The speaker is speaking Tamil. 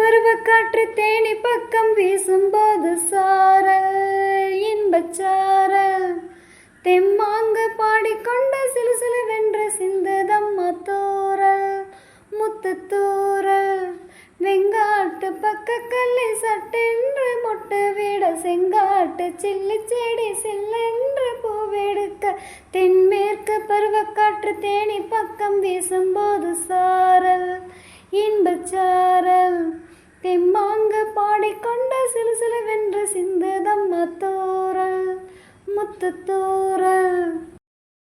பருவக்காற்று தேனி பக்கம் வீசும்போது சாரல் இன்பச்சாரல் தெம்மாங்கு பாடிக்கொண்ட சிலுசிலுவென்று சிந்துதம்மா தூரல் முத்துத்தூரல் வெங்காட்டு பக்க கல்லை சட்டென்று மொட்டு விட செங்காட்டு சில்லி செடி சில்லென்று பூவெடுக்க தென்மேற்கு பருவக்காற்று தேனி பக்கம் வீசும்போது சாரல் இன்பச்சாரல் தெம்மாங்கு பாடிக்கொண்ட சிலுசிலுவென்று சிந்துதம்மா தூரல் முத்துத்தூரல்